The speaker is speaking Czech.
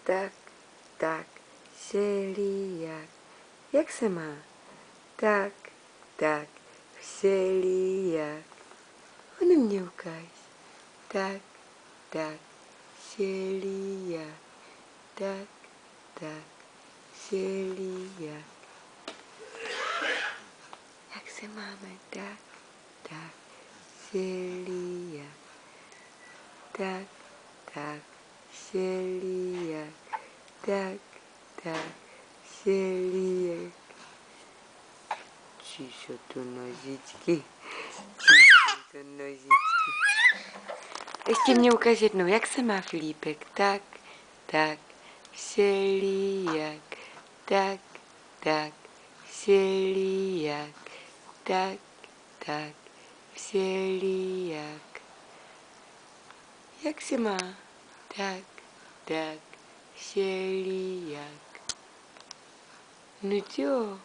Tak, tak, všelijak. Jak se má? Tak, tak, všelijak. Ony mě ukáž. Tak, tak, všelijak. Tak, tak, všelijak. Jak se máme? Tak, tak, všelijak. Tak, tak, všelijak. Tak, tak, všelijak. Číšo tu nožičky. Číšo tu nožičky. Ještě mě ukáž jednou, jak se má Filipek. Tak, tak, všelijak. Tak, tak, všelijak. Tak, tak, všelijak. Jak se má? Tak, tak, všelijak. No jo.